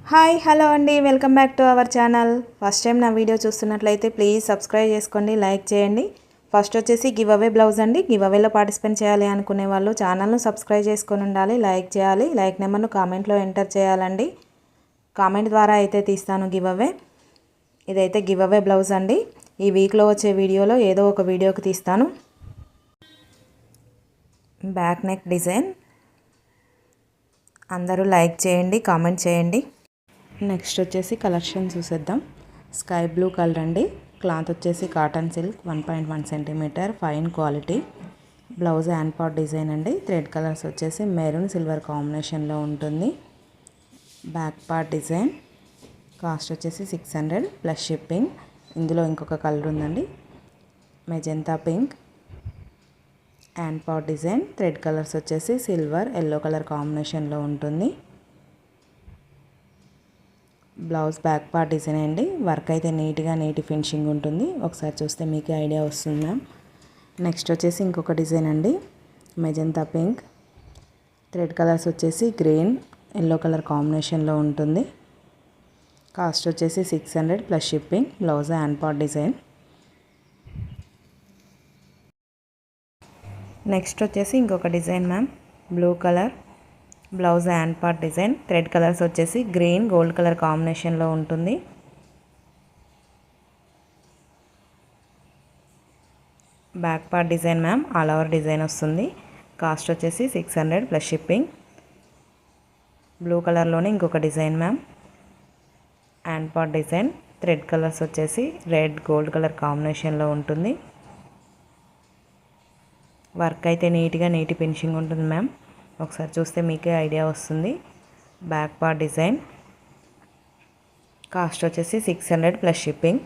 Hi hello అండి, welcome back to our channel. First time నా video చూస్తున్నట్లయితే please subscribe చేసుకోండి, లైక్ చేయండి. ఫస్ట్ వచ్చేసి గివ్ అవే బ్లౌజ్ అండి. గివ్ అవేలో పార్టిసిపేట్ చేయాలి అనుకునే వాళ్ళు ఛానల్ను సబ్స్క్రైబ్ చేసుకొని ఉండాలి, లైక్ చేయాలి. లైక్ నెంబర్ను కామెంట్లో ఎంటర్ చేయాలండి. కామెంట్ ద్వారా అయితే తీస్తాను గివ్ అవే. ఇదైతే గివ్ అవే బ్లౌజ్ అండి. ఈ వీక్లో వచ్చే వీడియోలో ఏదో ఒక వీడియోకి తీస్తాను. Back neck design. అందరూ లైక్ చేయండి, కామెంట్ చేయండి. నెక్స్ట్ వచ్చేసి కలెక్షన్ చూసేద్దాం. స్కై బ్లూ కలర్ అండి. క్లాత్ వచ్చేసి cotton silk 1.1 centimetre, fine quality. Blouse hand part design అండి. థ్రెడ్ కలర్స్ వచ్చేసి మెరూన్ సిల్వర్ కాంబినేషన్లో ఉంటుంది. Back part design. కాస్ట్ వచ్చేసి 600 ప్లస్ షిప్పింగ్. ఇందులో ఇంకొక కలర్ ఉందండి, magenta pink. Hand part design. Thread colours వచ్చేసి సిల్వర్ ఎల్లో కలర్ కాంబినేషన్లో ఉంటుంది. బ్లౌజ్ బ్యాక్ పార్ట్ డిజైన్ అండి. వర్క్ అయితే నీట్ ఫినిషింగ్ ఉంటుంది. ఒకసారి చూస్తే మీకు ఐడియా వస్తుంది మ్యామ్. నెక్స్ట్ వచ్చేసి ఇంకొక డిజైన్ అండి, మెజెంతా పింక్. థ్రెడ్ కలర్స్ వచ్చేసి గ్రీన్ ఎల్లో కలర్ కాంబినేషన్లో ఉంటుంది. కాస్ట్ వచ్చేసి 600 plus shipping. Blouse hand part design. Next వచ్చేసి ఇంకొక design ma'am, blue colour. Blouse hand part design. Thread colours వచ్చేసి గ్రీన్ గోల్డ్ కలర్ కాంబినేషన్లో ఉంటుంది. Back part design ma'am, all over design వస్తుంది. Cost వచ్చేసి 600 ప్లస్ షిప్పింగ్. బ్లూ కలర్లోనే ఇంకొక design ma'am, hand part design. Thread colours వచ్చేసి red gold colour కాంబినేషన్లో ఉంటుంది. వర్క్ అయితే నీట్ ఫినిషింగ్ ఉంటుంది మ్యామ్. ఒకసారి చూస్తే మీకే ఐడియా వస్తుంది. Back part design. కాస్ట్ వచ్చేసి 600 ప్లస్ షిప్పింగ్.